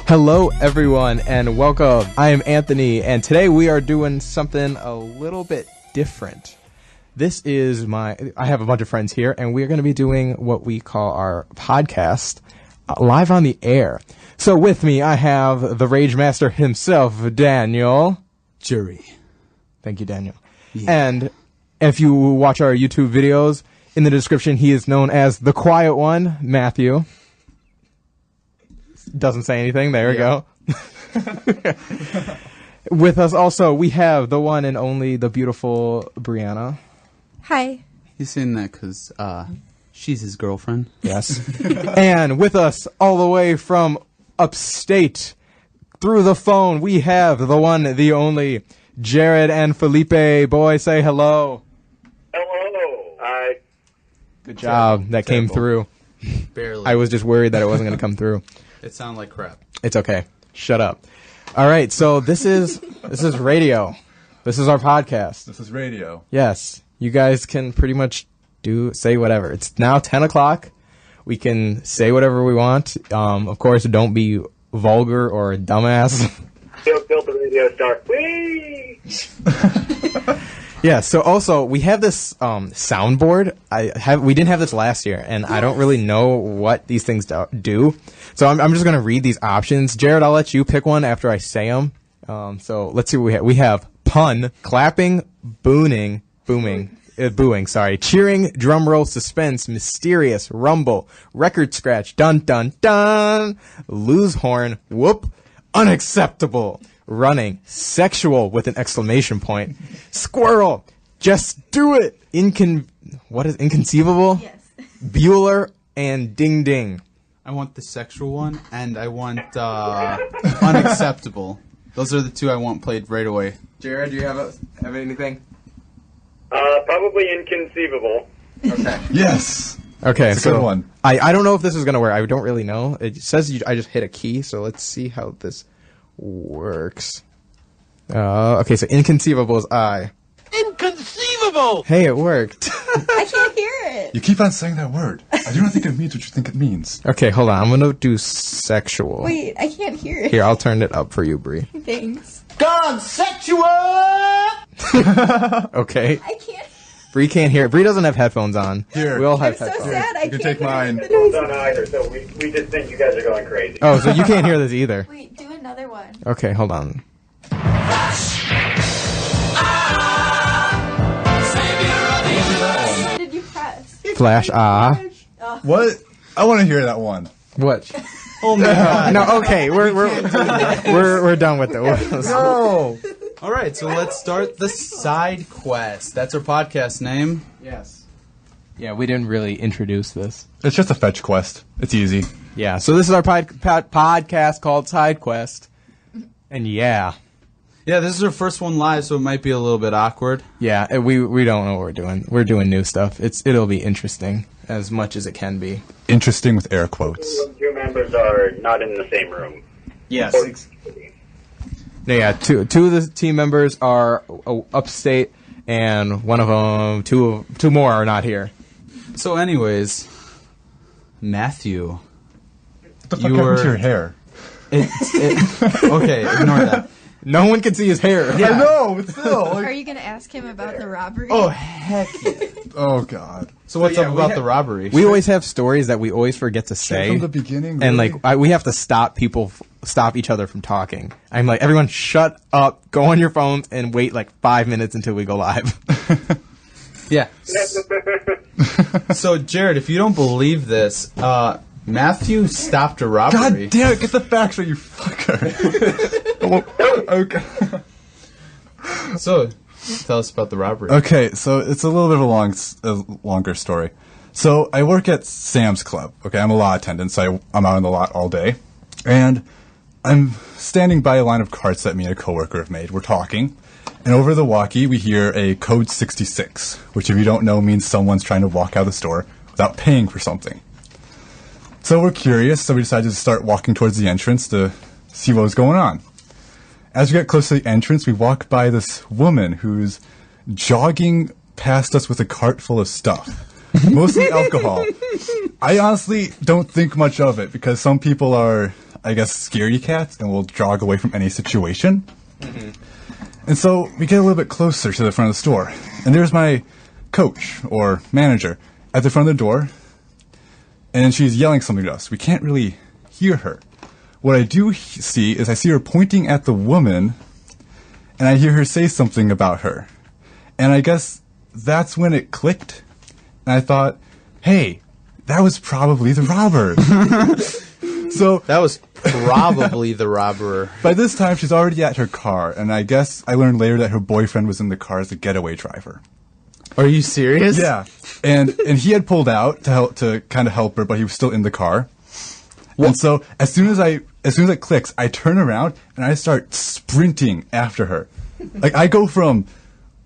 Hello everyone and welcome. I am Anthony and today we are doing something a little bit different. This is I have a bunch of friends here and we're going to be doing what we call our podcast live on the air. So with me I have the Rage Master himself, Daniel. Jury. Thank you, Daniel. Yeah. And if you watch our YouTube videos, in the description he is known as the Quiet One, Matthew. Doesn't say anything. There we go. With us also, we have the one and only, the beautiful Brianna. Hi. He's saying that because she's his girlfriend. Yes. And with us, all the way from upstate, through the phone, we have the one, the only, Jarod and Felipe. Boy, say hello. Hello. Hi. Good job. That came through. Barely. I was just worried that it wasn't going to come through. It sounded like crap. It's okay. Shut up. All right, so this is radio. This is our podcast. This is radio. Yes, you guys can pretty much say whatever. It's now 10 o'clock. We can say whatever we want. Of course, don't be vulgar or a dumbass. Build the radio star. Whee! Yeah, so also, we have this soundboard. We didn't have this last year, and I don't really know what these things do. So I'm just going to read these options. Jarod, I'll let you pick one after I say them. So let's see what we have. We have pun, clapping, booing, cheering, drum roll, suspense, mysterious, rumble, record scratch, dun dun dun, lose horn, whoop, unacceptable, running, sexual with an exclamation point, squirrel, just do it, what is inconceivable? Yes. Bueller, and ding ding. I want the sexual one, and I want unacceptable. Those are the two I want played right away. Jarod, do you have anything? Probably inconceivable. Okay. Yes. Okay, It's a so good one. I don't know if this is going to work. I don't really know. It says I just hit a key, so let's see how this works. Okay, so inconceivable is I. Inconceivable! Hey, it worked. I can't hear it. You keep on saying that word. I do not think it means what you think it means. Okay, hold on. I'm going to do sexual. Wait, I can't hear it. Here, I'll turn it up for you, Bree. Thanks. Gone sexual! Okay. I can't. Bree can't hear it. Bree doesn't have headphones on. Here. We all have I'm so headphones. sad. I You can can't take mine. hear We it. don't either, so we just think you guys are going crazy. Oh, so you can't hear this either. Wait, do another one. Okay, hold on. What did you press? Flash, What? I want to hear that one. What? Oh my god. No, okay, we're done with those. No. All right, so let's start the side quest. That's our podcast name. Yes. Yeah, we didn't really introduce this. It's just a fetch quest. It's easy. Yeah, so this is our podcast called Side Quest. And yeah, Yeah, this is our first one live, so it might be a little bit awkward. yeah, we don't know what we're doing. We're doing new stuff. It'll be interesting as much as it can be. Interesting with air quotes. Two members are not in the same room. Yes. Yeah, two of the team members are upstate, and one of them, two more are not here. So anyways, Matthew. What the fuck happened to your hair? Okay, ignore that. No one can see his hair. I know, but still. Are you going to ask him about the robbery? Oh, heck yeah. Oh, God. So what's yeah, up about the robbery? We always have stories that we always forget to say. From the beginning, And really? we have to stop each other from talking. I'm like, everyone shut up, go on your phones, and wait like 5 minutes until we go live. Yeah. So, Jarod, if you don't believe this, Matthew stopped a robbery. God damn it, get the facts right, you fucker. Okay. So, tell us about the robbery. Okay, so it's a little bit of a longer story. So I work at Sam's Club. Okay, I'm a lot attendant, so I'm out on the lot all day. And I'm standing by a line of carts that me and a coworker have made. We're talking. And over the walkie, we hear a code 66, which if you don't know means someone's trying to walk out of the store without paying for something. So we're curious, so we decided to start walking towards the entrance to see what was going on. As we get close to the entrance, we walk by this woman who's jogging past us with a cart full of stuff. Mostly alcohol. I honestly don't think much of it because some people are I guess, scaredy cats and will jog away from any situation. And so we get a little bit closer to the front of the store. And there's my coach or manager at the front of the door. And she's yelling something to us. We can't really hear her. What I do see is I see her pointing at the woman, and I hear her say something about her. And I guess that's when it clicked. And I thought, hey, that was probably the robber. So That was probably the robber. by this time, she's already at her car. And I guess I learned later that her boyfriend was in the car as a getaway driver. Are you serious? Yeah. And he had pulled out to kind of help her, but he was still in the car. And so as soon as it clicks, I turn around and I start sprinting after her. Like I go from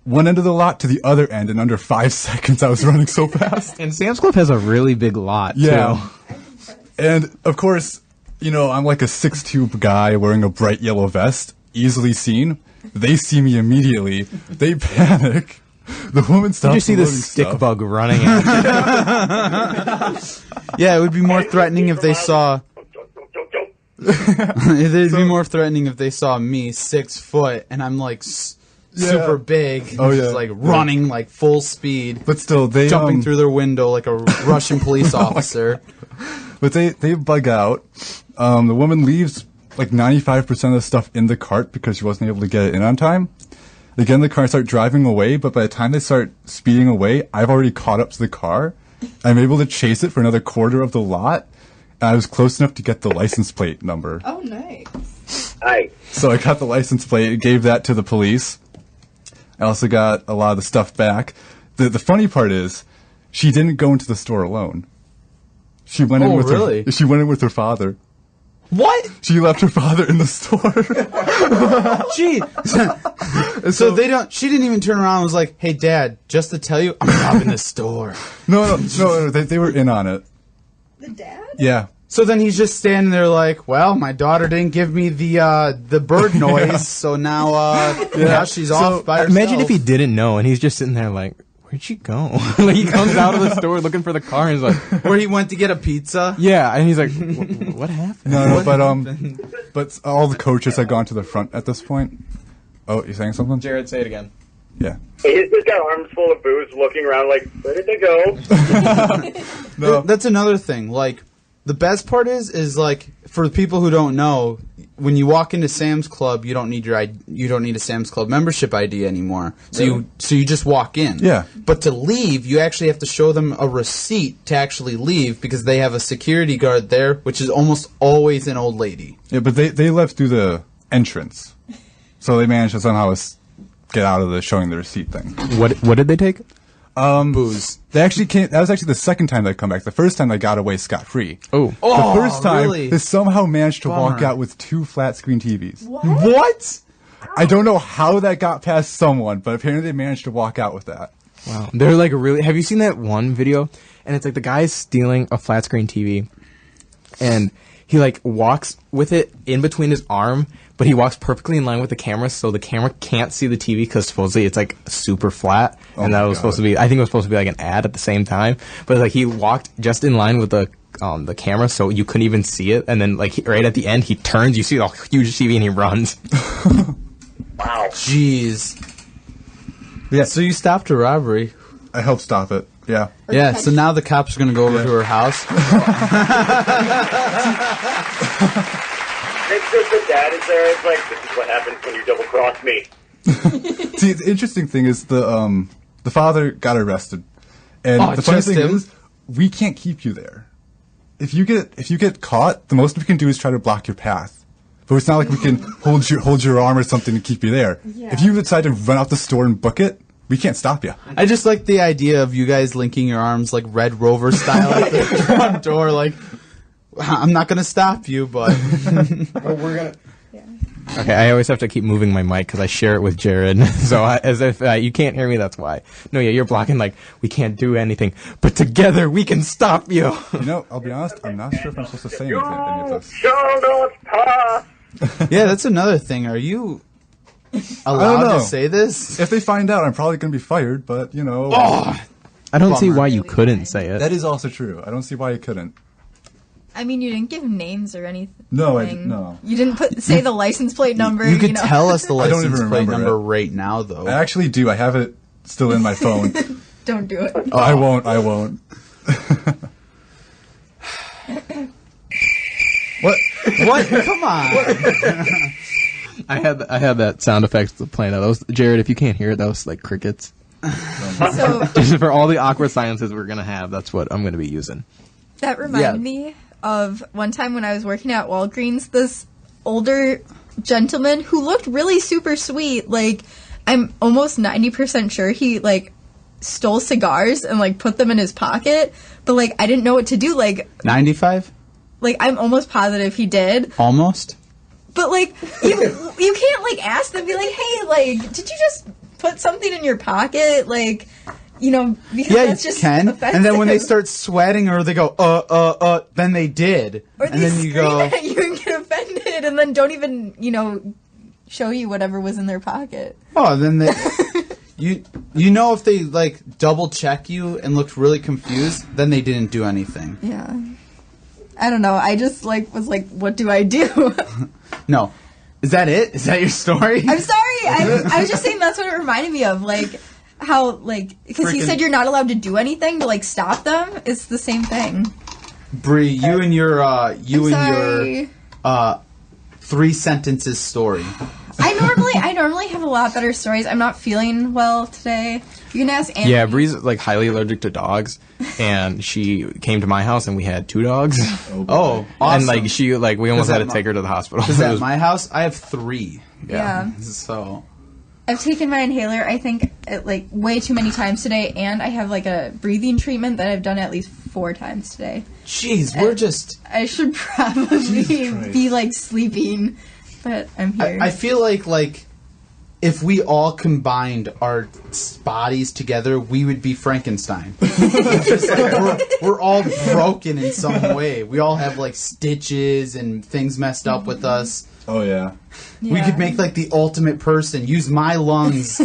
one end of the lot to the other end in under 5 seconds. I was running so fast. And Sam's Club has a really big lot, Yeah. too. And of course, I'm like a 6'2" guy wearing a bright yellow vest, easily seen. They see me immediately. They panic. The woman stops. Did you see the loading stick stuff. bug running at Yeah, it would be more threatening if they saw. It'd be more threatening if they saw me 6 foot and I'm like super big. Oh, yeah. Just like running like full speed, But still, they jumping through their window like a Russian police officer. But they bug out. The woman leaves like 95% of the stuff in the cart because she wasn't able to get it in on time. They get in the car and start driving away, but by the time they start speeding away, I've already caught up to the car. I'm able to chase it for another quarter of the lot. And I was close enough to get the license plate number. Oh, nice. Hi. So I got the license plate, gave that to the police. I also got a lot of the stuff back. The funny part is, she didn't go into the store alone. She went in Oh, with really? she went in with her father. What? She left her father in the store. Gee. So they don't. She didn't even turn around and was like, "Hey, Dad, just to tell you, I'm robbing this store." No, they were in on it. The dad? Yeah. So then he's just standing there like, "Well, my daughter didn't give me the bird noise, so now now she's off by herself." Imagine if he didn't know and he's just sitting there like, where'd she go? Like he comes out of the store looking for the car and he's like, where he went to get a pizza. yeah, and he's like, what happened? No, but all the coaches had gone to the front at this point. Oh, you saying something? Jared, say it again. Yeah. He's just got arms full of booze, looking around like, where did they go? No. That's another thing. Like, the best part is like, for the people who don't know, when you walk into Sam's Club, you don't need a Sam's Club membership ID anymore. So you just walk in. Yeah. But to leave, you actually have to show them a receipt to actually leave because they have a security guard there, which is almost always an old lady. Yeah, but they left through the entrance, so they managed to somehow get out of the showing the receipt thing. What did they take? Booze. They actually came. That was actually the second time they come back. The first time they got away scot-free. Oh. Oh, The first time really? they somehow managed to walk Bummer. out with 2 flat screen TVs. What? I don't know how that got past someone, but apparently they managed to walk out with that. Wow. They're like really. Have you seen that one video? And it's like the guy's stealing a flat screen TV, and he like walks with it in between his arm, but he walks perfectly in line with the camera, so the camera can't see the TV because supposedly it's like super flat, and that my was God. supposed to be. I think it was supposed to be like an ad at the same time, but like he walked just in line with the camera, so you couldn't even see it, and then like right at the end he turns, you see a huge TV, and he runs. Wow. Jeez. Yeah. So you stopped a robbery. I helped stop it. Yeah. Yeah, so now the cops are going to go over to her house. It's just the dad is there. It's like, this is what happens when you double cross me. See, the interesting thing is the father got arrested, and Oh, the funny just thing him? is we can't keep you there. If you get caught, the most we can do is try to block your path. But it's not like we can hold your arm or something to keep you there. Yeah. If you decide to run out the store and book it, we can't stop you. I just like the idea of you guys linking your arms like Red Rover style at the front door. Like, I'm not going to stop you, but Okay, I always have to keep moving my mic because I share it with Jared. So as if you can't hear me, that's why. No, yeah, you're blocking like, we can't do anything. But together we can stop you. You know, I'll be honest, I'm not sure if I'm supposed to say anything, any of this. Show no pass. yeah, that's another thing. Are you allowed know. to say this? If they find out, I'm probably going to be fired, but, you know. I don't see Bummer. why you couldn't say it. That is also true. I don't see why you couldn't. I mean, you didn't give names or anything. No, I didn't. No. You didn't say the license plate number. You could tell us the I don't license even plate remember number it. right now, though. I actually do. I have it still in my phone. Don't do it. Oh, I won't. What? Come on. I had that sound effect playing out. That was Jared. If you can't hear it, that was like crickets. So Just for all the awkward silences we're gonna have, that's what I'm gonna be using. that reminded me of one time when I was working at Walgreens. This older gentleman who looked really super sweet. Like, I'm almost 90% sure he like stole cigars and like put them in his pocket. But like, I didn't know what to do. Like 95? Like, I'm almost positive he did. Almost? But, like, you can't, like, ask them, be like, hey, like, did you just put something in your pocket? Like, you know, because Yeah, that's you just can. offensive. And then when they start sweating or they go, then they did. Or and they then you scream go, at you and get offended and then don't even, you know, show you whatever was in their pocket. oh, then they... You know if they, like, double check you and looked really confused, then they didn't do anything. Yeah. I don't know. I just, like, was like, what do I do? No. Is that it? Is that your story? I'm sorry. I was just saying that's what it reminded me of. Like, how, like, because he Freaking- said you're not allowed to do anything to, like, stop them. It's the same thing. Bree, you and your, I'm sorry. 3 sentences story. I normally have a lot better stories. I'm not feeling well today. You can ask Annie. Yeah, Bree's like highly allergic to dogs, and she came to my house and we had 2 dogs. Oh, awesome. And like we almost Is had that to my- take her to the hospital. Is It at was- my house? I have 3. Yeah. So... I've taken my inhaler, I think, like, way too many times today, and I have, like, a breathing treatment that I've done at least 4 times today. Jeez, we're just... I should probably be, like, sleeping, but I'm here. I feel like if we all combined our bodies together, we would be Frankenstein. It's just like we're all broken in some way. We all have like stitches and things messed up with us. Oh yeah. We could make like the ultimate person. Use my lungs.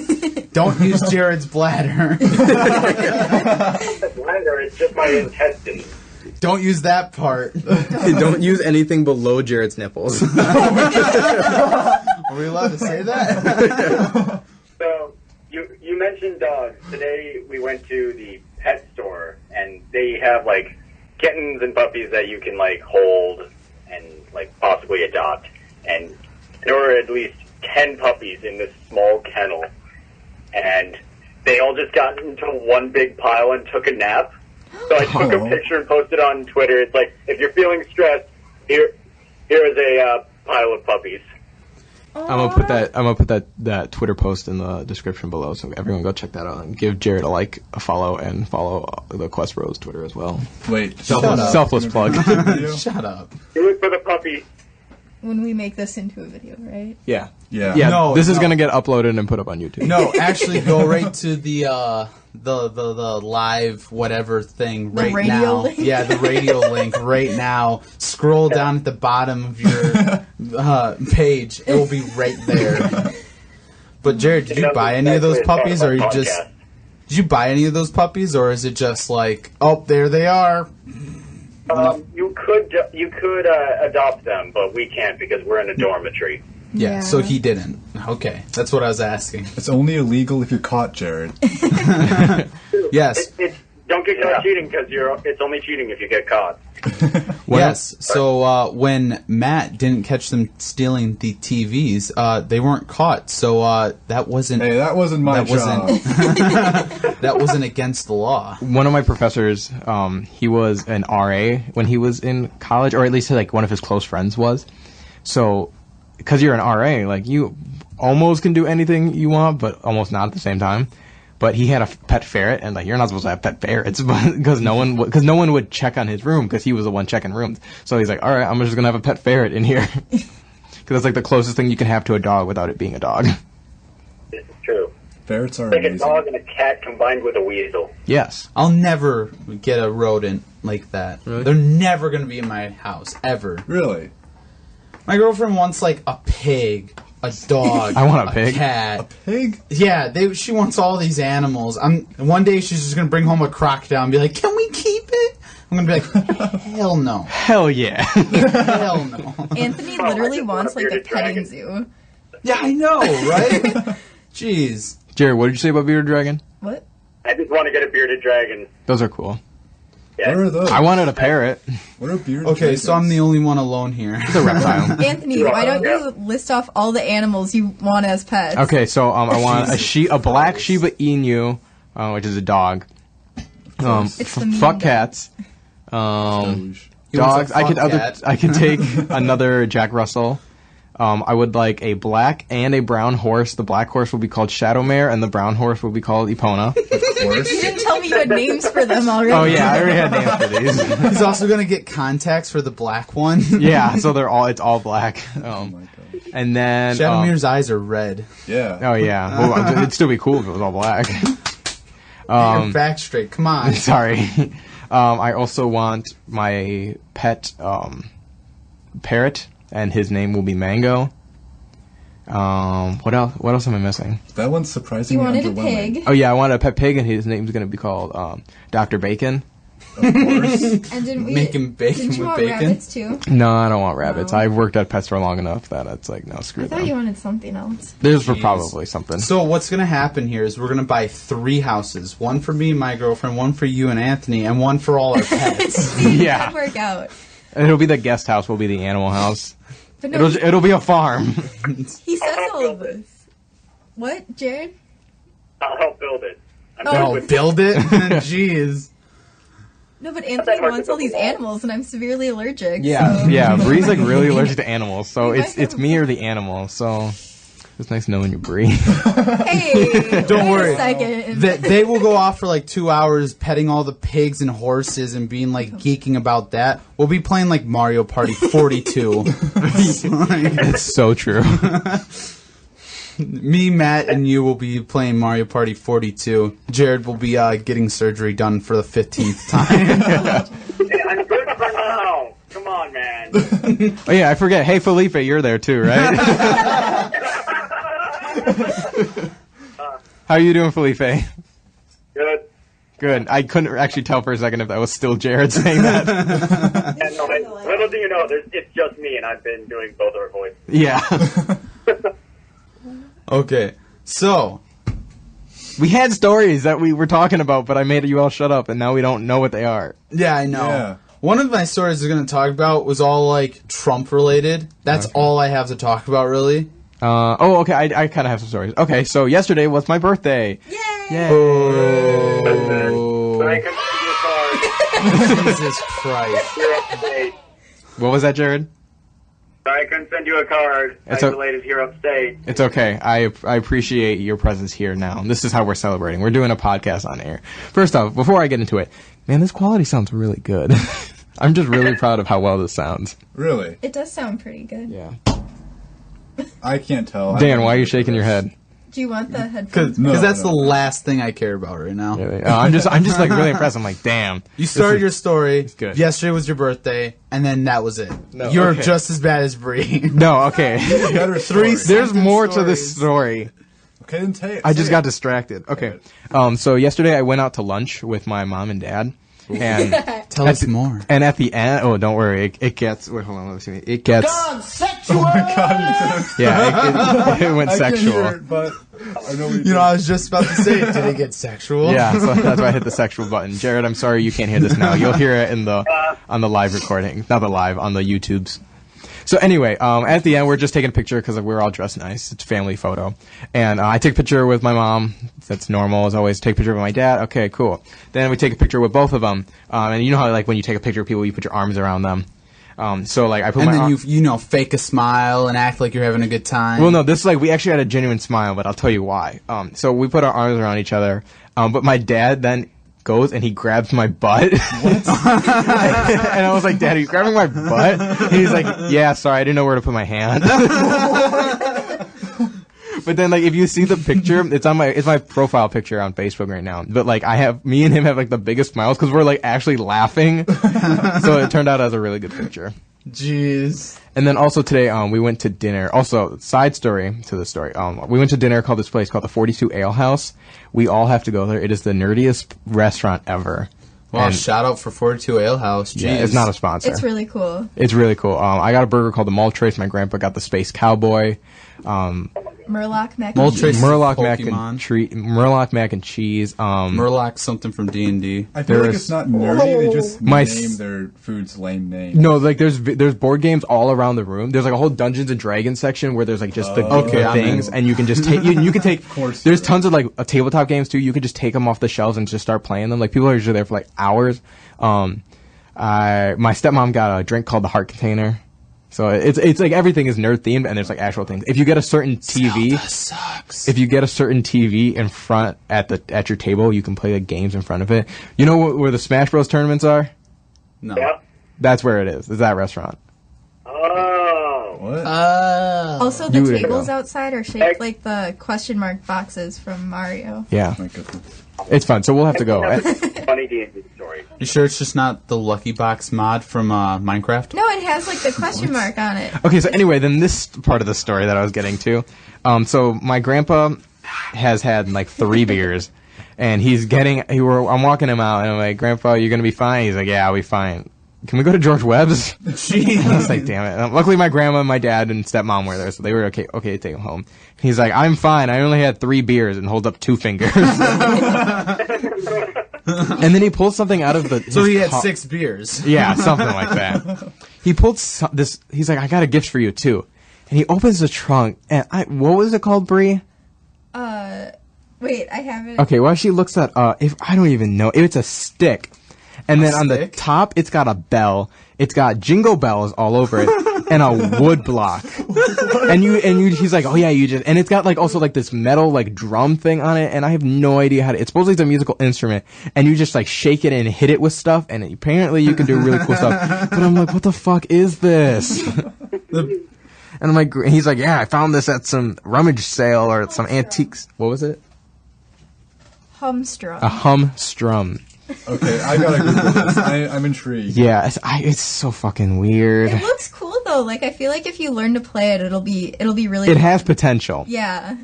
Don't use Jared's bladder. Bladder, it's just my intestines. Don't use that part. Don't use anything below Jared's nipples. Are we allowed to say that? So, you mentioned dogs. Today we went to the pet store, and they have, like, kittens and puppies that you can, like, hold and, like, possibly adopt. And there were at least 10 puppies in this small kennel, and they all just got into one big pile and took a nap. So I took a picture and posted on Twitter. It's like, if you're feeling stressed, here is a pile of puppies. I'm gonna put that Twitter post in the description below, so everyone go check that out and give Jared a follow, and follow the QuestBros Twitter as well. Wait. Selfless plug. Shut up. Do it for the puppy. When we make this into a video, right? Yeah. Yeah. Yeah. No, this is no. gonna get uploaded and put up on YouTube. No, actually, go right to the live whatever thing The right radio now. link? Yeah, the radio link right now. Scroll down at the bottom of your page. It will be right there. But Jared, did you buy any of those puppies, or you just did you buy any of those puppies, or is it just like, oh, there they are? You could adopt them, but we can't because we're in a dormitory. Yeah. So he didn't. Okay, that's what I was asking. It's only illegal if you're caught, Jared. Yes. It's don't get caught cheating because it's only cheating if you get caught. Yes. So when Matt didn't catch them stealing the TVs, they weren't caught. So that wasn't. Hey, that wasn't my job. That wasn't against the law. One of my professors, he was an RA when he was in college, or at least like one of his close friends was. So, because you're an RA, like you almost can do anything you want, but almost not at the same time. But he had a pet ferret, and like you're not supposed to have pet ferrets, because no one would check on his room because he was the one checking rooms. So he's like, all right, I'm just gonna have a pet ferret in here, because that's like the closest thing you can have to a dog without it being a dog. This is true. Ferrets are It's like a amazing. dog and a cat combined with a weasel. Yes. I'll never get a rodent like that. Really? They're never going to be in my house, ever. Really? My girlfriend wants, like, a pig, a dog, I want a pig. cat. Pig? Yeah, she wants all these animals. One day she's just going to bring home a crocodile and be like, can we keep it? I'm going to be like, hell no. Hell yeah. Hell no. Anthony I literally just want wants a like a bearded petting dragon. zoo. Yeah, I know, right? Jeez. Jared, what did you say about bearded dragon? What? I just want to get a bearded dragon. Those are cool. Yeah. What are those? I wanted a parrot. What are bearded Okay, so I'm the only one alone here. It's a reptile. Anthony, why don't you list off all the animals you want as pets? Okay, so I want a black Shiba Inu, which is a dog. It's the mean Fuck dog. cats. He wants Dogs. a fuck cat. I could take another Jack Russell. I would like a black and a brown horse. The black horse will be called Shadowmare, and the brown horse will be called Epona. You didn't tell me you had names for them already. Oh yeah, I already had names for these. He's also going to get contacts for the black one. Yeah, so it's all black. And then Shadowmere's eyes are red. Yeah. oh yeah, well, it'd still be cool if it was all black. Get your back straight. Come on. Sorry. I also want my pet parrot, and his name will be Mango. What else? What else am I missing? That one's You surprisingly wanted a underwhelming. pig. Oh yeah, I wanted a pet pig, and his name's gonna be called Dr. Bacon. Of course. And didn't we Make him bacon didn't you with want bacon? rabbits too? No, I don't want rabbits. No. I've worked at pet store long enough that it's like no, screw I thought them. you wanted something else. There's Jeez. probably something. So what's going to happen here is we're going to buy 3 houses. One for me and my girlfriend, one for you and Anthony, and one for all our pets. Yeah. That work out. And it'll be the guest house. Will be the animal house. But no, It'll be a farm. he says all of this. What, Jared? I'll help build it. I'm Oh. good Oh, with build it? Jeez. No, but Anthony wants all these animals, and I'm severely allergic. Yeah, so. yeah. Bree's like really allergic to animals, so We it's might have- me or the animal. So it's nice knowing you, Bree. Hey, Don't wait worry. a second. They will go off for like 2 hours petting all the pigs and horses and being like geeking about that. We'll be playing like Mario Party 42. It's so true. Me, Matt, and you will be playing Mario Party 42. Jared will be getting surgery done for the 15th time. Hey, I'm good for now. Come on, man. Oh yeah, I forget. Hey, Felipe, you're there too, right? How are you doing, Felipe? Good. Good. I couldn't actually tell for a second if that was still Jared saying that. And little do you know, it's just me, and I've been doing both our voices. Yeah. Okay, so We had stories that we were talking about, but I made you all shut up, and now we don't know what they are. yeah, I know. Yeah. One of my stories I was going to talk about was all like Trump related. That's all I have to talk about, really. Okay, I kind of have some stories. Okay, so yesterday was my birthday. Yay! Yay. Oh, So I can send you a card. Jesus Christ. Here upstate. What was that, Jared? I couldn't send you a card. It's Isolated here upstate. It's okay. I appreciate your presence here now. This is how we're celebrating. We're doing a podcast on air. First off, before I get into it, man, this quality sounds really good. I'm just really proud of how well this sounds. Really? It does sound pretty good. Yeah. I can't tell. Dan, why are you shaking your head? Do you want the headphones? Because No, that's no. the last thing I care about right now. Really? I'm just like really impressed. I'm like, damn. You started your story. good. Yesterday was your birthday, and then that was it. No, You're okay. just as bad as Bree. No, okay. Better Three story. There's more to this stories. story. Okay, then say it. I just Say got it. distracted. Okay. So yesterday I went out to lunch with my mom and dad. And Tell us more. and at the end, oh, don't worry, it gets. Wait, hold on, let me see. It gets. Sexual! Yeah, it went I can't sexual. hear it, but I know You know, I was just about to say, did it get sexual? Yeah, so that's why I hit the sexual button. Jared, I'm sorry you can't hear this now. You'll hear it in the on the live recording, not the live on the YouTubes. So anyway, at the end we're just taking a picture because we're all dressed nice. It's a family photo, and I take a picture with my mom. That's normal as always. Take a picture with my dad. Okay, cool. Then we take a picture with both of them, and you know how like when you take a picture of people, you put your arms around them. So like I put And my then you fake a smile and act like you're having a good time. Well, no, this is like we actually had a genuine smile, but I'll tell you why. So we put our arms around each other, but my dad then goes and he grabs my butt. What? And I was like, Dad, are you grabbing my butt? And he's like, yeah, sorry, I didn't know where to put my hand. But then, like, if you see the picture, it's my profile picture on Facebook right now. But like, me and him have like the biggest smiles because we're like actually laughing. So it turned out as a really good picture. Jeez. And then also today, we went to dinner. Also, side story to the story. We went to dinner called this place called the 42 Ale House. We all have to go there. It is the nerdiest restaurant ever. Wow, And- shout out for 42 Ale House. Jeez. Yeah, it's not a sponsor. It's really cool. It's really cool. I got a burger called the Maltrace. My grandpa got the Space Cowboy. Murloc mac and Moltres. cheese. Murloc Pokemon. Murloc mac and cheese. Murloc something from D&D. I feel like There's- it's not nerdy. They just My name s- their foods lame names. No, like there's board games all around the room. There's like a whole Dungeons and Dragons section where there's like just the Okay, I'm things, in. and you can just take you can take. course There's you are. tons of like tabletop games too. You can just take them off the shelves and just start playing them. Like people are usually there for like hours. My stepmom got a drink called the Heart Container. So it's like everything is nerd themed, and there's like actual things. If you get a certain TV, Sucks. if you get a certain TV in front at your table, you can play like games in front of it. You know where the Smash Bros tournaments are? No. Yep. That's where it is. It's that restaurant. Oh. What? Also, the You would tables go. outside are shaped like the question mark boxes from Mario. Yeah, My goodness. it's fun. So we'll have to go. Funny D&D story. You sure it's just not the Lucky Box mod from Minecraft? No, it has like the question mark on it. Okay, so anyway, then this part of the story that I was getting to. So my grandpa has had like 3 beers, and I'm walking him out, and I'm like, Grandpa, you gonna be fine? He's like, yeah, I'll be fine. Can we go to George Webb's? I was like, damn it. Luckily, my grandma, my dad, and stepmom were there, so they were okay to take him home. He's like, I'm fine. I only had 3 beers, and holds up 2 fingers. And then he pulls something out of the. So he had his 6 beers. Yeah, something like that. He pulled this. He's like, I got a gift for you too, and he opens the trunk. And what was it called, Bree? Wait, I have it. Okay, while she looks at if I don't even know, it's a stick, and then on the stick? top it's got a bell. It's got jingle bells all over it, and a wood block. and he's like, oh yeah, and it's got like also like this metal like drum thing on it, and I have no idea how to. It's supposedly it's a musical instrument, and you just like shake it and hit it with stuff, and apparently you can do really cool stuff. But I'm like, what the fuck is this? And I'm like, he's like, yeah, I found this at some rummage sale or some antiques. What was it? Humstrum. A hum-strum. Okay, I gotta Google this. I'm intrigued. Yeah, it's so fucking weird. It looks cool though. Like I feel like if you learn to play it, it'll be really. It has potential. Yeah.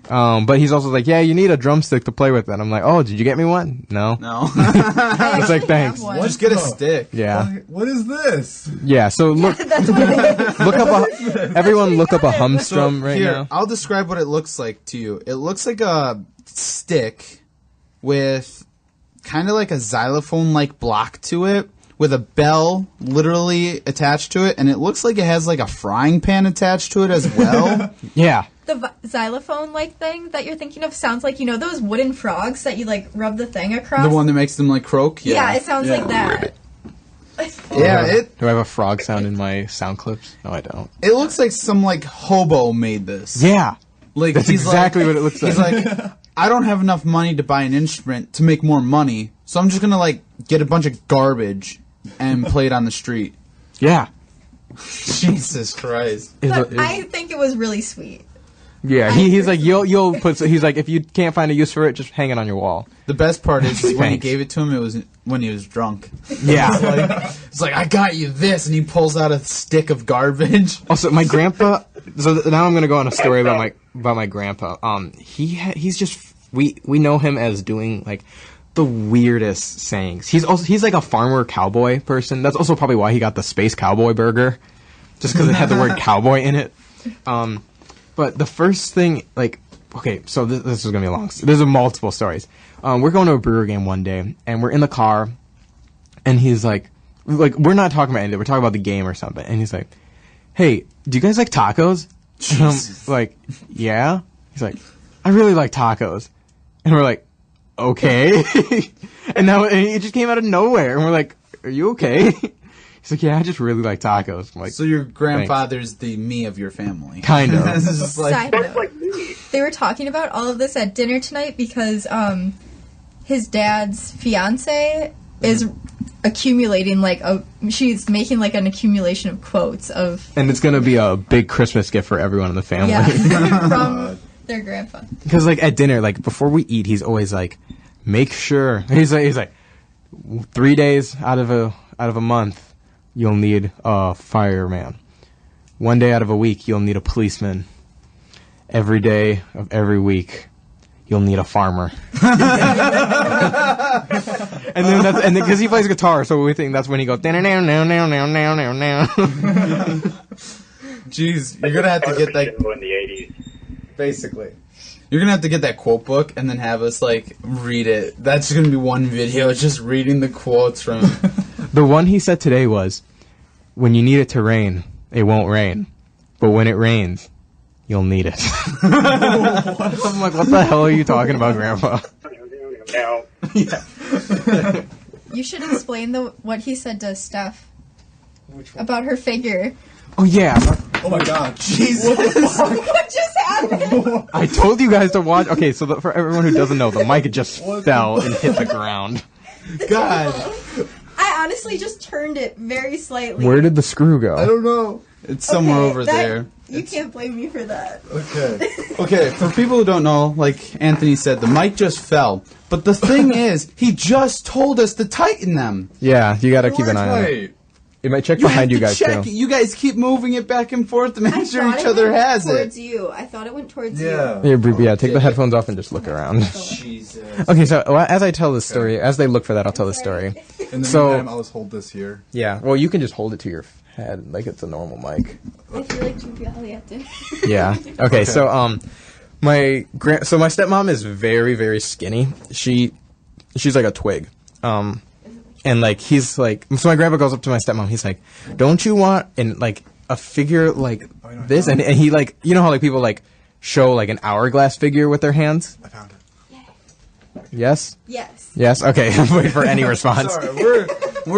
But he's also like, yeah, you need a drumstick to play with it. I'm like, oh, did you get me one? No. No. It's like, thanks. Just get a stick. Yeah. What is this? Yeah, so look That's what it is. everyone look up a humstrum right Here, now. I'll describe what it looks like to you. It looks like a stick with kind of like a xylophone-like block to it with a bell literally attached to it, and it looks like it has like a frying pan attached to it as well. Yeah. The xylophone-like thing that you're thinking of sounds like, you know, those wooden frogs that you like rub the thing across. The one that makes them like croak? Yeah, it sounds like that. Yeah, Do I have a frog sound in my sound clips? No, I don't. it looks like some like hobo made this. Yeah. Like That's he's exactly like, what it looks He's like. like, I don't have enough money to buy an instrument to make more money, so I'm just gonna like get a bunch of garbage and play it on the street. Yeah. Jesus Christ! But I think it was really sweet. Yeah, he's like, you'll put, he's like, if you can't find a use for it, just hang it on your wall. The best part is when he Thanks. gave it to him, it was when he was drunk. Yeah. It's like, I got you this, and he pulls out a stick of garbage. Also, my grandpa. So now I'm going to go on a story about my grandpa. He's just we know him as doing like the weirdest sayings. He's like a farmer cowboy person. That's also probably why he got the Space Cowboy burger, just because it had the word cowboy in it. But the first thing, like, okay, so this is gonna be a long. There's multiple stories. We're going to a Brewer game one day, and we're in the car, and he's like, we're not talking about anything. We're talking about the game or something, and he's like, hey, do you guys like tacos? And I'm like, yeah. He's like, I really like tacos. And we're like, okay. and it just came out of nowhere. And we're like, are you okay? He's like, yeah, I just really like tacos. I'm like, So your grandfather's the me of your family. kind of. This is just like, Side note. They were talking about all of this at dinner tonight because his dad's fiance is accumulating she's making like an accumulation of quotes of And it's going to be a big Christmas gift for everyone in the family. yeah from their grandpa. Because like at dinner, like before we eat, he's always like, make sure. He's like 3 days out of a month, you'll need a fireman. 1 day out of a week, you'll need a policeman. Every day of every week, you'll need a farmer. And then because he plays guitar, so we think that's when he goes now. Jeez, you're gonna have to get that in the 80s. basically. You're gonna have to get that quote book and then have us like read it. That's gonna be one video, it's just reading the quotes from. The one he said today was, "When you need it to rain, it won't rain, but when it rains, you'll need it." I'm like, what the hell are you talking about, Grandpa? Now, You should explain what he said to Steph about her figure. Oh yeah, Oh my god. Jesus. What just happened? I told you guys to watch. Okay, so for everyone who doesn't know, the mic just fell and hit the ground. God. I honestly just turned it very slightly. Where did the screw go? I don't know. It's somewhere over there. You can't blame me for that. Okay. Okay, for people who don't know, like Anthony said, the mic just fell. But the thing is, he just told us to tighten them. Yeah, you gotta keep an eye on it. Wait. It might check You behind have you to guys check too. it. You guys keep moving it back and forth to make I sure thought each it other went has towards it. you. I thought it went towards Yeah. Yeah, Bree, take the headphones off and just look around. Jesus. Okay, so as I tell this story, as they look for that, I'll tell the story. In the So- meantime, I'll just hold this here. Yeah, well, you can just hold it to your head like it's a normal mic. you. I feel like you probably have to. Yeah. Okay. So my stepmom is very, very skinny. She's like a twig. And like he's like, so my grandpa goes up to my stepmom. He's like, "Don't you want a figure like this?" And he like, you know how like people like show like an hourglass figure with their hands. I found it. Yes. Yes. Yes. Okay. I'm waiting for any response. Sorry, we're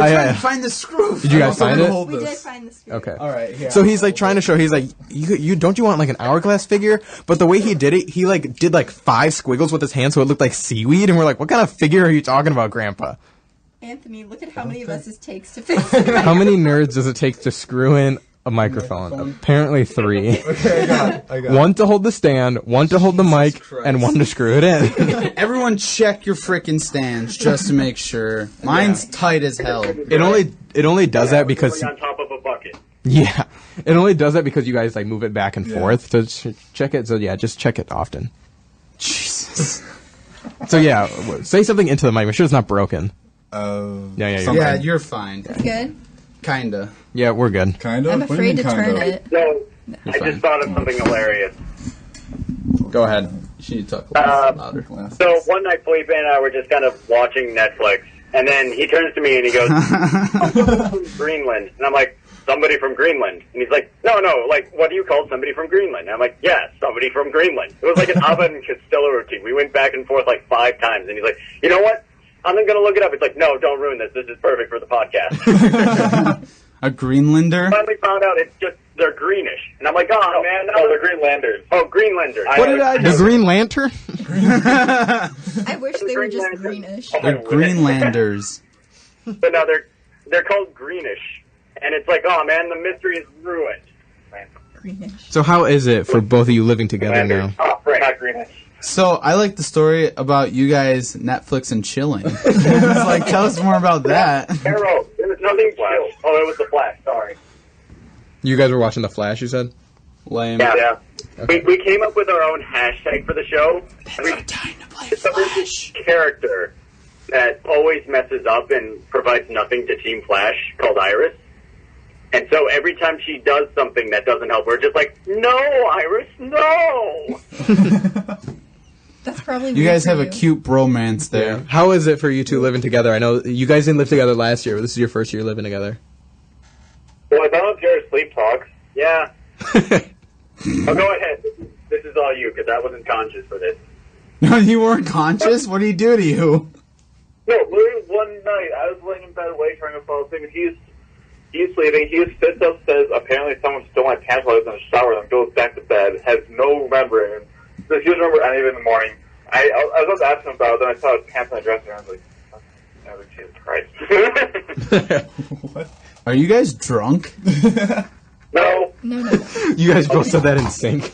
trying to find the screw. Did you guys find it? We did find the screw. Okay. All right. Here. So he's like trying to show. He's like, you don't you want like an hourglass figure? But the way he did it, he like did like 5 squiggles with his hand, so it looked like seaweed. And we're like, what kind of figure are you talking about, Grandpa? Anthony, look at how many of us it takes to fix it. How many nerds does it take to screw in a microphone? Apparently 3. Okay, I got it. One to hold the stand, one to hold the mic, Christ. and one to screw it in. Everyone, check your frickin' stands just to make sure. Mine's tight as hell. It only does that because on top of a bucket. yeah, it only does that because you guys like move it back and forth to check it. So yeah, just check it often. Jesus. So yeah, say something into the mic. Make sure it's not broken. Yeah, something. Yeah, you're fine. Good. Kinda. Yeah, we're good. Kind of? I'm What do you afraid mean, to kind turn of? it. So, I fine. just thought of something hilarious. Go ahead. You need to talk a little louder. So one night, Felipe and I were just kind of watching Netflix, and then he turns to me and he goes, "I'm from Greenland," and I'm like, "Somebody from Greenland?" And he's like, "No, like, what do you call somebody from Greenland?" And I'm like, "Yeah, somebody from Greenland." It was like an Abba and Costello routine. We went back and forth like 5 times, and he's like, "You know what? I'm going to look it up." It's like, "No, don't ruin this. This is perfect for the podcast." A Greenlander? Finally found out it's just they're greenish, and I'm like, "Oh man, no, they're Greenlanders." Oh, Greenlanders. What did I The do? Green Lantern? I wish they were just Green Lantern. greenish. They're Greenlanders. But no, they're called greenish, and it's like, oh man, the mystery is ruined. Greenish. So how is it for both of you living together now? Oh, right, not greenish. So, I like the story about you guys Netflix and chilling. It's like, tell us more about that. Arrow. There was nothing chill. Oh, it was the Flash. Sorry. You guys were watching The Flash, you said? Lame. Yeah. We came up with our own hashtag for the show. It's a character that always messes up and provides nothing to Team Flash called Iris. And so every time she does something that doesn't help, we're just like, "No, Iris, no!" That's probably You weird guys for have a you. cute bromance there. How is it for you two living together? I know you guys didn't live together last year, but this is your first year living together. Well, I volunteer sleep talks. Yeah. Oh, go ahead. This is all you, because I wasn't conscious for this. No, you weren't conscious? What did he do to you? No, literally one night, I was laying in bed awake trying to fall asleep, and he's sleeping. He sits upstairs. Apparently, someone stole my pants while I was in the shower, and goes back to bed. Has no remembering. He doesn't remember any of it in the morning. I was about to ask him about it, then I saw his pants on the dresser, and I was like, Jesus Christ. What? Are you guys drunk? No. No. You guys both said that in sync.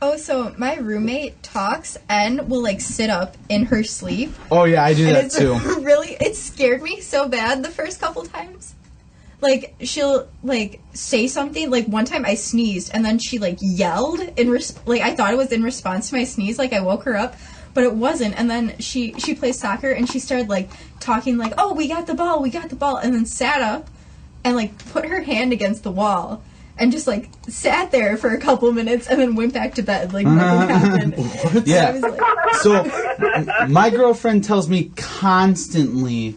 Oh, so my roommate talks and will like sit up in her sleep. Oh, yeah, I do And that it's too. it scared me so bad the first couple times. like, she'll, like, say something. Like, one time I sneezed, and then she, like, yelled. Like, I thought it was in response to my sneeze. Like, I woke her up, but it wasn't. And then she plays soccer, and she started, like, talking, like, oh, we got the ball, and then sat up and, like, put her hand against the wall. And just, like, sat there for a couple minutes and then went back to bed. Like, nothing happened. Yeah. So, I was like, So, my girlfriend tells me constantly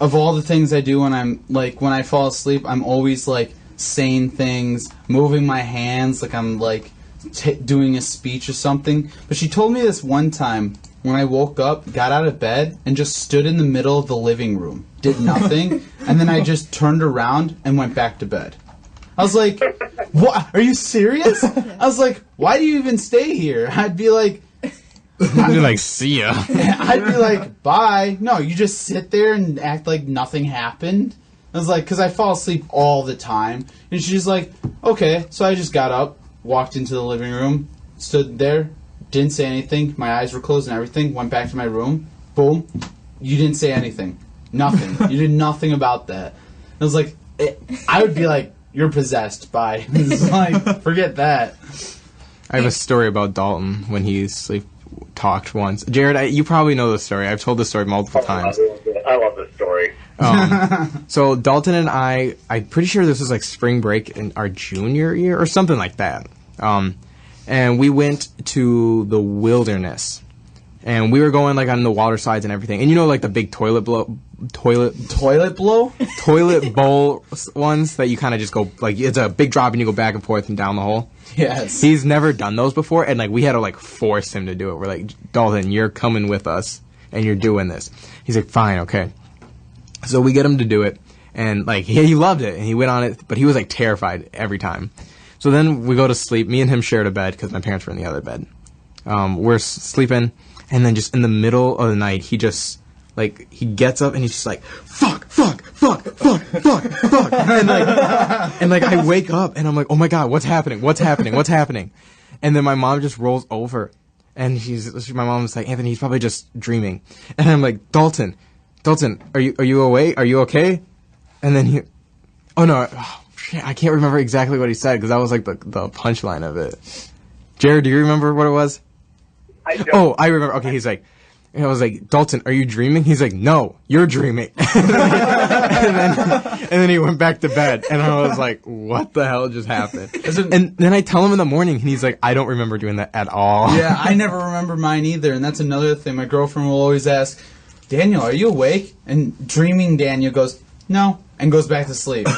of all the things I do when I fall asleep, I'm always, like, saying things, moving my hands, like I'm, like, doing a speech or something. But she told me this one time when I woke up, got out of bed, and just stood in the middle of the living room, did nothing, and then I just turned around and went back to bed. I was like, what? Are you serious? I was like, why do you even stay here? I'd be like... I'd be like, see ya. I'd be like, bye. No, you just sit there and act like nothing happened. I was like, because I fall asleep all the time. And she's like, okay. So I just got up, walked into the living room, stood there, didn't say anything. My eyes were closed and everything. Went back to my room. Boom. You didn't say anything. Nothing. You did nothing about that. I was like, I would be like, you're possessed by. It's like, forget that. I have a story about Dalton when he talked once. Jared, you probably know this story. I've told this story multiple times. I love this story. So Dalton and I'm pretty sure this was like spring break in our junior year or something like that. And we went to the wilderness. And we were going like on the water slides and everything. And you know like the big toilet bowl ones that you kind of just go like it's a big drop and you go back and forth and down the hole. Yes. He's never done those before, and like we had to like force him to do it. We're like, Dalton, you're coming with us and you're doing this. He's like, fine, okay. So we get him to do it, and like he loved it and he went on it, but he was like terrified every time. So then we go to sleep. Me and him shared a bed because my parents were in the other bed. We're sleeping, and then just in the middle of the night, he just like he gets up and he's just like fuck, and like I wake up and I'm like, oh my god, what's happening? And then my mom just rolls over, and my mom's like, Anthony, he's probably just dreaming. And I'm like, Dalton, are you awake? Are you okay? And then shit, I can't remember exactly what he said because that was like the punchline of it. Jared, do you remember what it was? I don't. Oh, I remember. Okay, he's like, and I was like, Dalton, are you dreaming? He's like, no, you're dreaming. and then he went back to bed, and I was like, what the hell just happened? And then I tell him in the morning, and he's like, I don't remember doing that at all. Yeah, I never remember mine either, and that's another thing. My girlfriend will always ask, Daniel, are you awake? And dreaming Daniel goes, no, and goes back to sleep.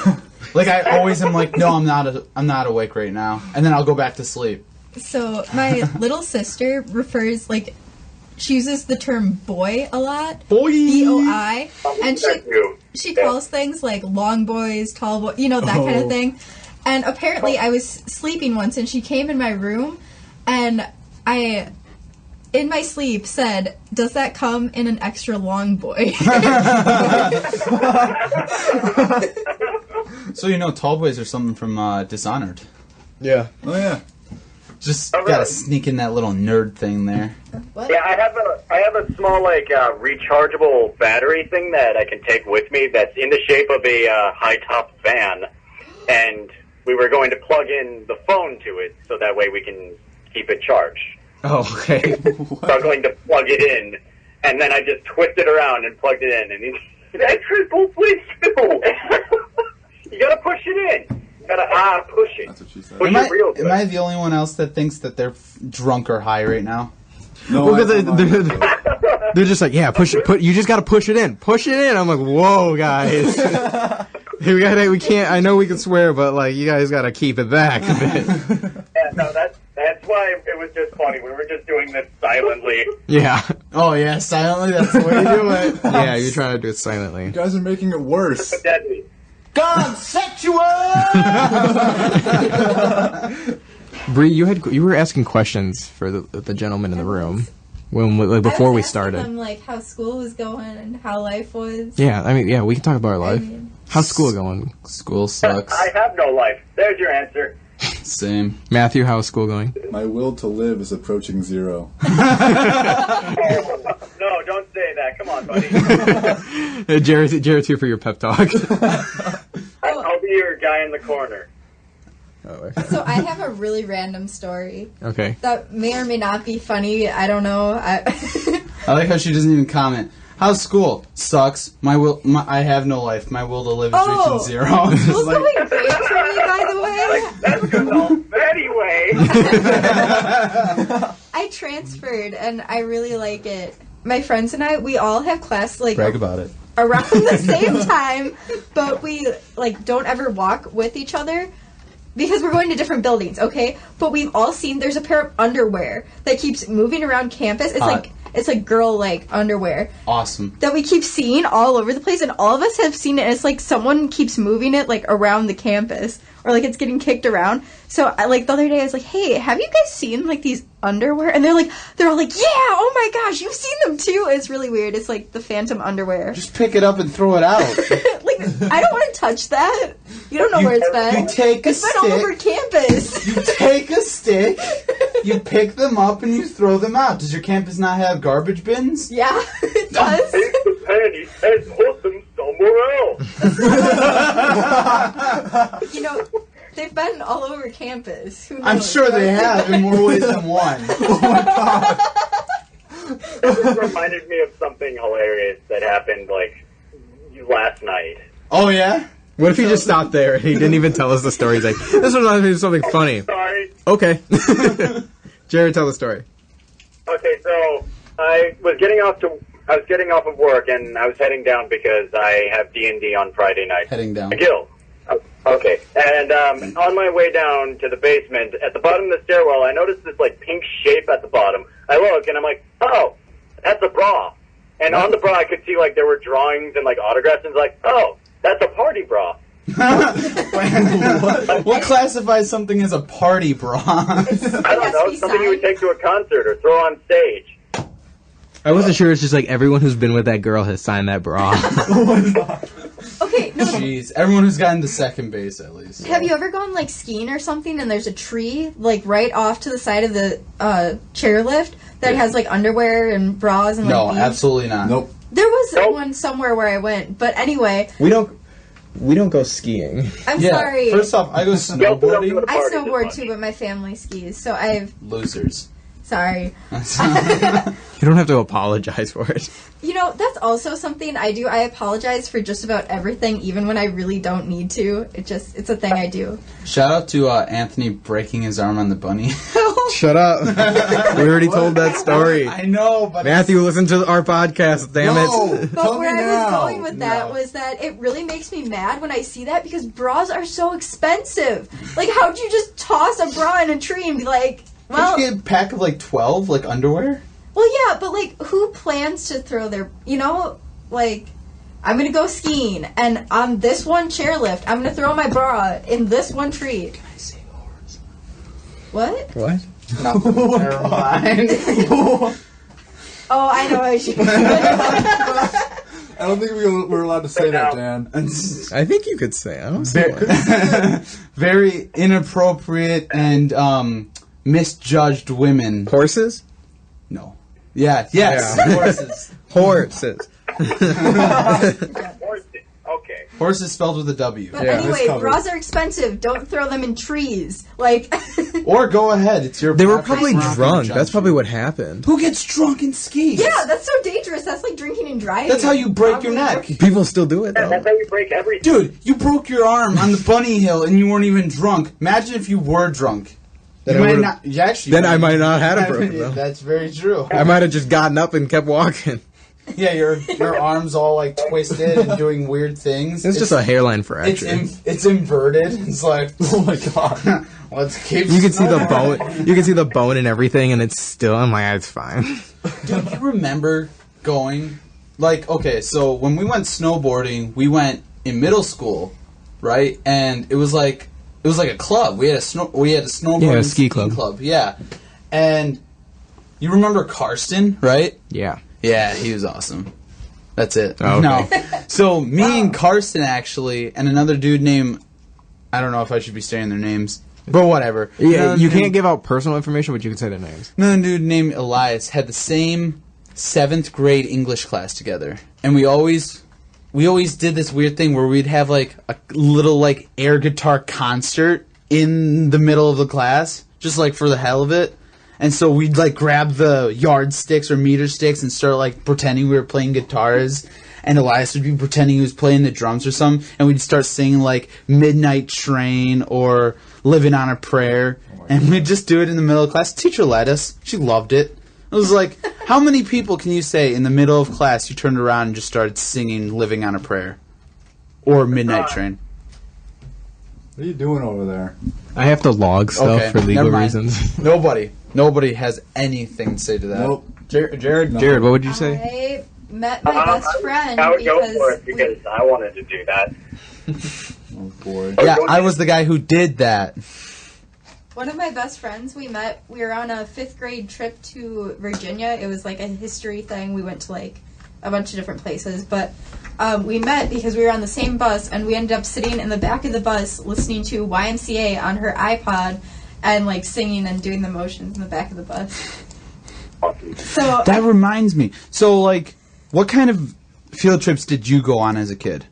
Like I always am like, no, I'm not awake right now, and then I'll go back to sleep. So my little sister refers like she uses the term boy a lot. Boy. B-O-I. And she calls things like long boys, tall boys, you know, that kind of thing. And apparently I was sleeping once and she came in my room and I, in my sleep, said, does that come in an extra long boy? So you know tall boys are something from Dishonored. Yeah. Oh yeah. Just gotta sneak in that little nerd thing there. What? Yeah, I have a small like rechargeable battery thing that I can take with me. That's in the shape of a high top fan, and we were going to plug in the phone to it so that way we can keep it charged. Oh, okay. Struggling to plug it in, and then I just twisted around and plugged it in, and it actually both ways too. You gotta push it in. You gotta push it. That's what she said. Push it real good. Am I the only one else that thinks that they're drunk or high right now? No, Well, because they're just like, yeah, you just gotta push it in. Push it in. I'm like, whoa, guys. we can't, I know we can swear, but like, you guys gotta keep it back a bit. Yeah, no, that's why it was just funny. We were just doing this silently. Yeah. Oh yeah, silently. That's the way you do it. Yeah, you're trying to do it silently. You guys are making it worse. Deadly. Gone sexual! Bree, you were asking questions for the gentleman in the room before we started. Them, like how school was going and how life was. Yeah, I mean, yeah, we can talk about our life. mean- How's school going? School sucks. I have no life. There's your answer. Same. Matthew, how's school going? My will to live is approaching 0. No, don't say that. Come on, buddy. Jared's here for your pep talk. Oh, guy in the corner. Oh, okay. So I have a really random story Okay. that may or may not be funny. I don't know. I like how she doesn't even comment. How's school? Sucks. I have no life. My will to live is reaching zero. Just School's like, going great for me, by the way. That's because anyway. I transferred, and I really like it. My friends and I, we all have class like brag about it. around the same time, but we like don't ever walk with each other because we're going to different buildings, okay? But we've all seen there's a pair of underwear that keeps moving around campus. It's like girl like underwear. Awesome. That we keep seeing all over the place, and all of us have seen it. And it's like someone keeps moving it like around the campus, or like it's getting kicked around. So like the other day I was like, hey, have you guys seen like these underwear? And they're all like, yeah, oh my gosh, you've seen them too. It's really weird. It's like the phantom underwear. Just pick it up and throw it out. Like, I don't want to touch that. You don't know where it's been. You take a It's been all stick. over campus. You take a stick, you pick them up, and you throw them out. Does your campus not have garbage bins? Yeah, it does. Take the panties and put them somewhere else. You know, they've been all over campus. Who knows? I'm sure they have in more ways than one. This reminded me of something hilarious that happened like last night. Oh, yeah? What if he just stopped there and he didn't even tell us the story? He's like, this reminds me of something funny. Sorry. Okay. Jared, tell the story. Okay, so I was getting off of work and I was heading down because I have D&D on Friday night. Heading down. A guild. Okay, and on my way down to the basement, at the bottom of the stairwell, I noticed this like pink shape at the bottom. I look and I'm like, oh, that's a bra. And on the bra, I could see like there were drawings and like autographs, and it's like, oh, that's a party bra. What classifies something as a party bra? I don't know, be something you would signed. take to a concert or throw on stage. I wasn't sure. It's just like everyone who's been with that girl has signed that bra. Okay, no. Jeez, everyone who's gotten to second base at least. Have you ever gone like skiing or something and there's a tree like right off to the side of the chairlift that has like underwear and bras and like No, beads? absolutely not. Nope. There was Nope. one somewhere where I went, but anyway, We don't go skiing. I'm Yeah, sorry. first off, I go Nope, we don't do snowboarding. it. I Party snowboard this too, much. but my family skis, so I've Losers. sorry. You don't have to apologize for it. You know, that's also something I do. I apologize for just about everything, even when I really don't need to. It's a thing I do. Shout out to Anthony breaking his arm on the bunny. Shut up. We already told that story. I know, but Matthew, listen to our podcast, damn it. But where I was going with that was that it really makes me mad when I see that because bras are so expensive. Like, how'd you just toss a bra in a tree and be like, well, did you get a pack of like 12 like underwear? well, yeah, but like, who plans to throw their, you know, like, I'm gonna go skiing and on this one chairlift, I'm gonna throw my bra in this one tree. I say horse. What? What? No, never mind. Oh, I know I should. I don't think we're allowed to say that, Dan. I think you could say. I don't see why. Very inappropriate and misjudged women. Horses? No. Yeah. Yes. Yeah. Horses. Horses. Horses. Okay. Horses spelled with a W. But Yeah, anyway, it's covered. bras are expensive. Don't throw them in trees. Like, Or go ahead. It's your. They were preference. probably We're not gonna drunk. judge That's you. probably what happened. Who gets drunk and skis? yeah, that's so dangerous. That's like drinking and driving. That's how you break your neck. Probably. People still do it, That's though. how you break everything. Dude, you broke your arm on the bunny hill and you weren't even drunk. Imagine if you were drunk. Then You I might would've- not. You actually. Then I might not have had a broken, though. That's very true. I might have just gotten up and kept walking. Yeah, your arms all like twisted and doing weird things. It's just a hairline fracture. It's inverted. It's like, oh my god. Let's keep. You can see the snowboarding. bone. You can see the bone and everything, and it's still. I'm like, it's fine. Dude, you remember going? Like, okay, so when we went snowboarding, we went in middle school, right? And it was like a club. We had a snowboarding Yeah, a ski club. Yeah, and you remember Karsten, right? Yeah. Yeah, he was awesome. That's it. Oh, okay. No. So me and Karsten actually, and another dude named, I don't know if I should be saying their names, but whatever. Yeah, Another you dude- can't give out personal information, but you can say their names. Another dude named Elias had the same 7th grade English class together, and we always we always did this weird thing where we'd have like a little like air guitar concert in the middle of the class, just like for the hell of it. And so we'd like grab the yardsticks or meter sticks and start like pretending we were playing guitars. And Elias would be pretending he was playing the drums or something. And we'd start singing like Midnight Train or Living on a Prayer. And we'd just do it in the middle of class. Teacher let us. She loved it. It was like, how many people can you say in the middle of class you turned around and just started singing Living on a Prayer? Or Midnight Train? What are you doing over there? I have to log stuff for legal never mind. reasons. Nobody has anything to say to that. Nope. Jared, what would you say? I met my best friend I would go because for it because I wanted to do that. Oh boy. Yeah, I was the guy who did that. one of my best friends we met. We were on a 5th grade trip to Virginia. It was like a history thing. We went to like a bunch of different places, but we met because we were on the same bus, and we ended up sitting in the back of the bus listening to YMCA on her iPod and like singing and doing the motions in the back of the bus. So That reminds me. So, like, what kind of field trips did you go on as a kid?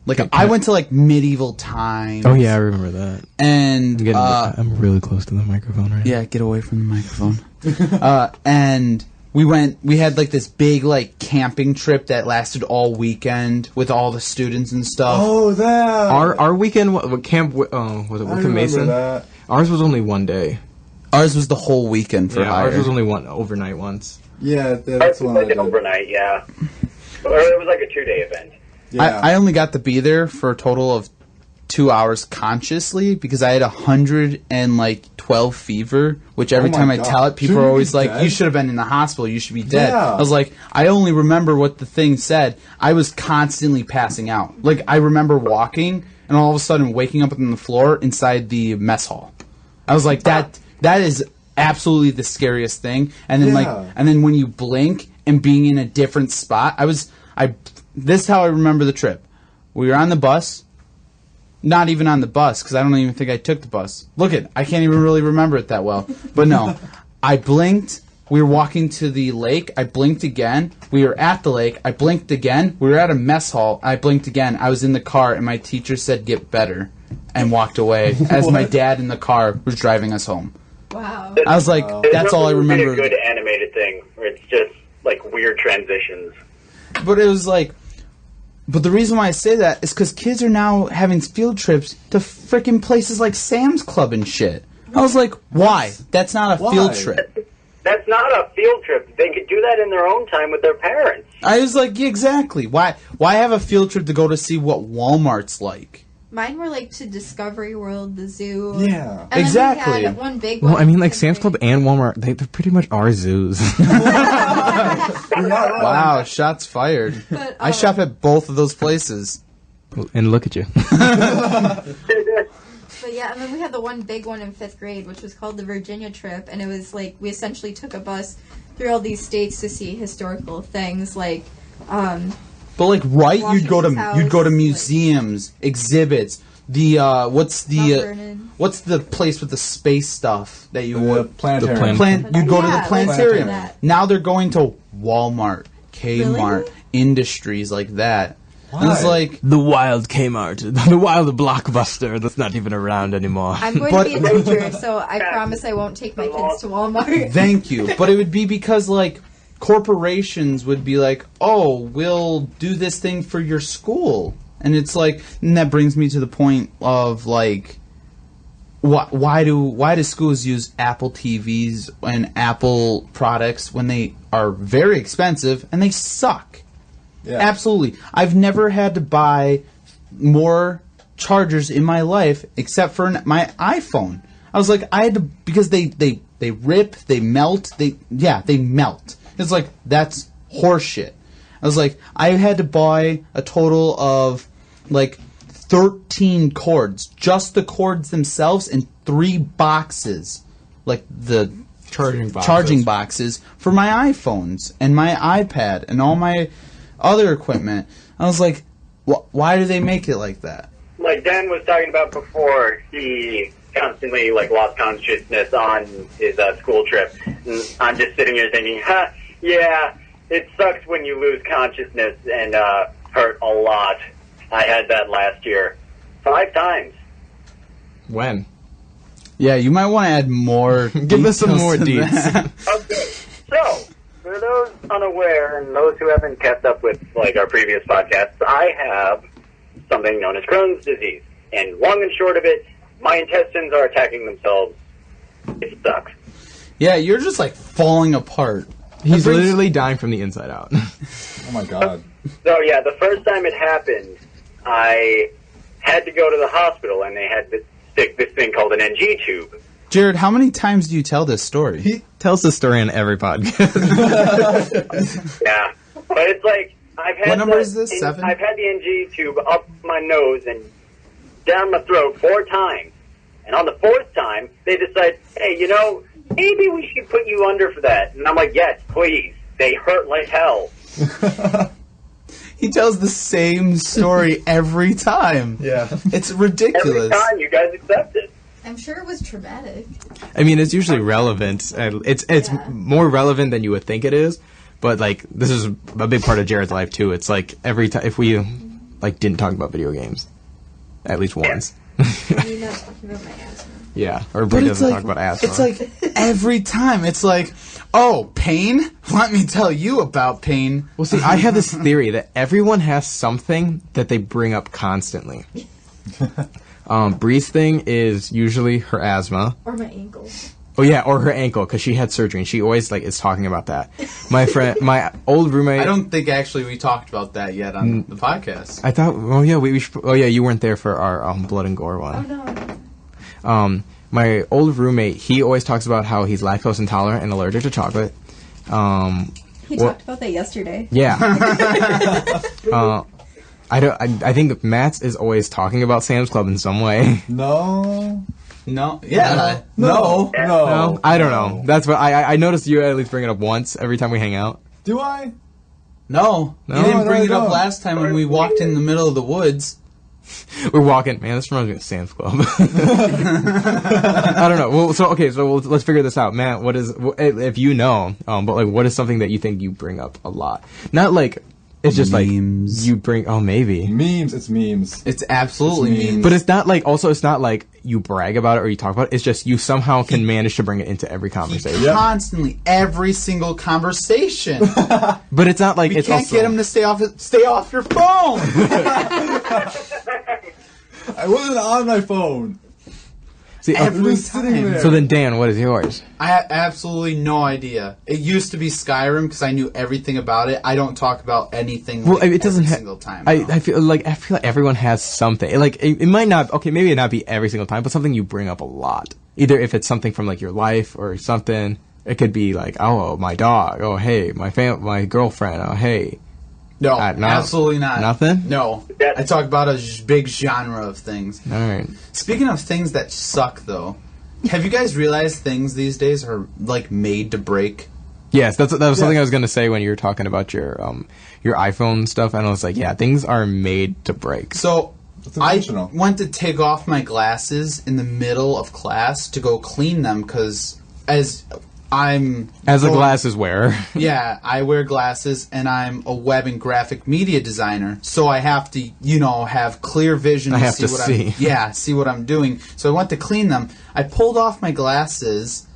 Like, I went to, like, medieval times. Oh, yeah, I remember that. And, I'm really close to the microphone right now. yeah, get away from the microphone. And we had, like, this big, like, camping trip that lasted all weekend with all the students and stuff. Oh, that. Our weekend, what camp, was it I Wickham remember Mason? that. Ours was only one day. Ours was the whole weekend for hire. Ours was only one overnight once. Yeah, That's that's the one I like an did. overnight, yeah. Or it was like a 2-day event. Yeah. I only got to be there for a total of 2 hours consciously because I had 112 fever, which every Oh my time I God. tell it, people Shouldn't are you always be like, dead? you should have been in the hospital, you should be dead. Yeah. I was like, I only remember what the thing said. I was constantly passing out. Like, I remember walking and all of a sudden waking up on the floor inside the mess hall. I was like, that is absolutely the scariest thing. And then Yeah. and then when you blink and being in a different spot, this is how I remember the trip. We were on the bus. Not even on the bus, because I don't even think I took the bus. I can't even really remember it that well. But no, I blinked. We were walking to the lake. I blinked again. We were at the lake. I blinked again. We were at a mess hall. I blinked again. I was in the car, and my teacher said, "Get better," and walked away as my dad in the car was driving us home. wow. I was like, that's all I remember. It's a good animated thing where it's just like weird transitions. But it was like, but the reason why I say that is because kids are now having field trips to freaking places like Sam's Club and shit. I was like, why? That's not a Why? field trip. That's not a field trip. They could do that in their own time with their parents. I was like, yeah, exactly. Why have a field trip to go to see what Walmart's like? Mine were like to Discovery World, the zoo. Yeah. And Exactly. Then we had one big one. Well, I mean, like, Sam's Club and Walmart, they're pretty much our zoos. You're not wrong. Wow, shots fired. But, I shop at both of those places. And look at you. But yeah, and then we had the one big one in 5th grade, which was called the Virginia trip, and it was like we essentially took a bus through all these states to see historical things, like But like, right? You'd go Washington's to house, museums, exhibits. The what's Mount the Vernon. what's the place with the space stuff that you The would planetarium. You'd go to Yeah, the like planetarium. that. Now they're going to Walmart, Kmart, Really? Industries like that. And it's Why? like, The wild Kmart. The wild Blockbuster that's not even around anymore. I'm going But- to be a teacher, so I promise I won't take my kids to Walmart. thank you. But it would be because like corporations would be like, oh, we'll do this thing for your school. And it's like, and that brings me to the point of like, why do schools use Apple TVs and Apple products when they are very expensive and they suck? Yeah. Absolutely. I've never had to buy more chargers in my life except for my iPhone. I was like, I had to, because they rip, they melt, they melt. It's like, that's horseshit. I was like, I had to buy a total of like 13 cords, just the cords themselves, and 3 boxes, like the charging boxes for my iPhones and my iPad and all my other equipment. I was like, why do they make it like that? Like Dan was talking about before, he constantly like lost consciousness on his school trip. And I'm just sitting here thinking, yeah, it sucks when you lose consciousness and hurt a lot. I had that last year. 5 times. When? Yeah, you might want to add more. Give us some more details to that. Okay, so for those unaware and those who haven't kept up with like our previous podcasts, I have something known as Crohn's disease. And long and short of it, my intestines are attacking themselves. It sucks. Yeah, you're just like falling apart. He's literally dying from the inside out. Oh my god. So yeah, the first time it happened, I had to go to the hospital, and they had to stick this thing called an NG tube. Jared, how many times do you tell this story? He tells the story on every podcast. Yeah, but it's like I've had What number is this? 7? I've had the NG tube up my nose and down my throat 4 times, and on the 4th time, they decide, hey, you know, maybe we should put you under for that. And I'm like, yes, please. They hurt like hell. He tells the same story every time. Yeah. It's ridiculous. Every time you guys accept it. I'm sure it was traumatic. I mean, it's usually relevant. It's Yeah. more relevant than you would think it is. But like, this is a big part of Jared's life too. It's like every time if we like didn't talk about video games, at least once. You're not talking about my asthma. Yeah, or Bree doesn't talk about asthma. It's like every time. It's like, oh, pain? Let me tell you about pain. well, see, I have this theory that everyone has something that they bring up constantly. Bree's thing is usually her asthma. Or my ankle. Oh yeah, or her ankle because she had surgery and she always like is talking about that. My old roommate. I don't think actually we talked about that yet on the podcast. I thought. Oh yeah, we should, oh yeah, you weren't there for our blood and gore one. Oh no. My old roommate, he always talks about how he's lactose intolerant and allergic to chocolate. He talked about that yesterday. Yeah. I think Matt's is always talking about Sam's Club in some way. No. No. Yeah. No. No, I don't know. That's what I noticed you at least bring it up once every time we hang out. Do I? No. No, You didn't bring I it up don't. last time when we walked in the middle of the woods. We're walking. Man, this reminds me of Sam's Club. I don't know. Well, so let's figure this out, Matt. What is if you know? But like, what is something that you think you bring up a lot? Not like it's just Memes. like you bring. Oh, maybe. Memes. It's memes. It's absolutely It's mean. But it's not like. Also, it's not like you brag about it or you talk about it. It's just you somehow can manage to bring it into every conversation. Yep. Constantly, every single conversation. But it's not like We it's can't also, get him to stay off your phone. I wasn't on my phone. See, Every It was sitting time. there. so then, Dan, what is yours? I have absolutely no idea. It used to be Skyrim because I knew everything about it. I don't talk about anything. Well, like, it doesn't every have. single time. I feel like everyone has something. Like it might not. Okay, maybe it not be every single time, but something you bring up a lot. Either if it's something from like your life or something. It could be like, oh, my dog. Oh, hey, my girlfriend. Oh, hey. no, no. absolutely not. Nothing? No, I talk about a big genre of things. All right. Speaking of things that suck, though, have you guys realized things these days are like made to break? Yes, that was something I was going to say when you were talking about your iPhone stuff, and I was like, yeah, things are made to break. So It's I intentional. went to take off my glasses in the middle of class to go clean them because as a glasses wearer. Yeah, I wear glasses and I'm a web and graphic media designer, so I have to, have clear vision. I have see to what see. see what I'm doing. So I went to clean them. I pulled off my glasses,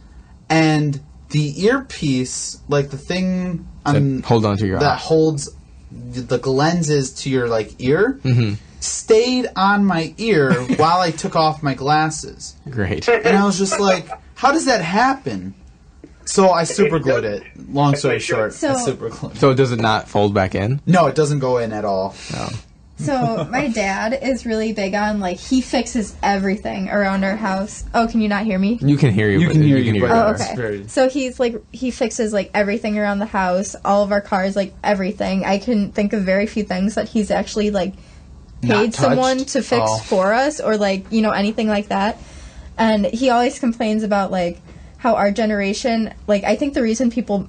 and the earpiece, like the thing Hold on to your that eye. holds the lenses to your ear, Mm-hmm. stayed on my ear while I took off my glasses, Great. and I was just like, "How does that happen?" So I super glued it. Long story short, I So- super glued it. So does it not fold back in? No, it doesn't go in at all. So my dad is really big on he fixes everything around our house. Oh, can you not hear me? You can hear you. You but can hear you, but- Oh, better. okay. very- So he fixes everything around the house, all of our cars, everything. I can think of very few things that he's actually Not paid someone touched? to fix Oh. for us or anything like that. And he always complains about how our generation, I think the reason people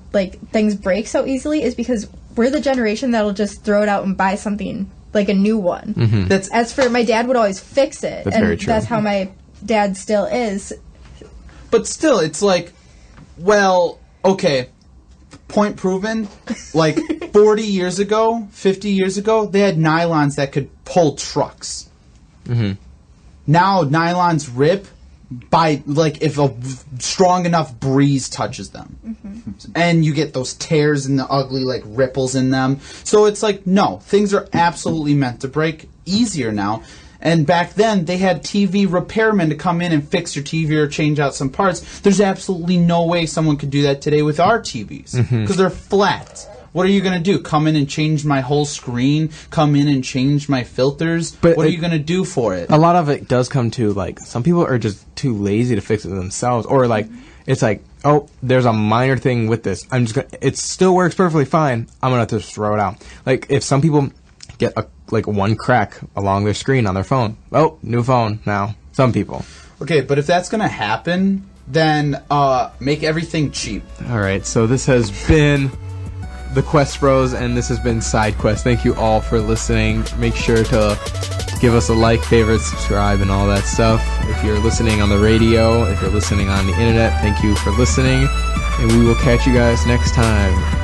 things break so easily is because we're the generation that'll just throw it out and buy something a new one. That's As for my dad would always fix it, That's and very true. that's how my dad still is. But still, it's well, okay. point proven. Like 40 years ago, 50 years ago, they had nylons that could pull trucks. Mm-hmm. Now nylons rip by like if a strong enough breeze touches them, and you get those tears and the ugly like ripples in them. So it's like, no, things are absolutely meant to break easier now. And back then they had TV repairmen to come in and fix your TV or change out some parts. There's absolutely no way someone could do that today with our TVs because they're flat. What are you going to do? Come in and change my whole screen? Come in and change my filters? But what are you going to do for it? A lot of it does come to, like, some people are just too lazy to fix it themselves. Or, like, it's like, oh, there's a minor thing with this. I'm just going to, it still works perfectly fine. I'm going to just throw it out. Like, if some people get, one crack along their screen on their phone, oh, new phone now. Some people. Okay, but if that's going to happen, then make everything cheap. All right, so this has been the QuestBros, and this has been SideQuest. Thank you all for listening. Make sure to give us a like, favorite, subscribe, and all that stuff. If you're listening on the radio, if you're listening on the internet, thank you for listening, and we will catch you guys next time.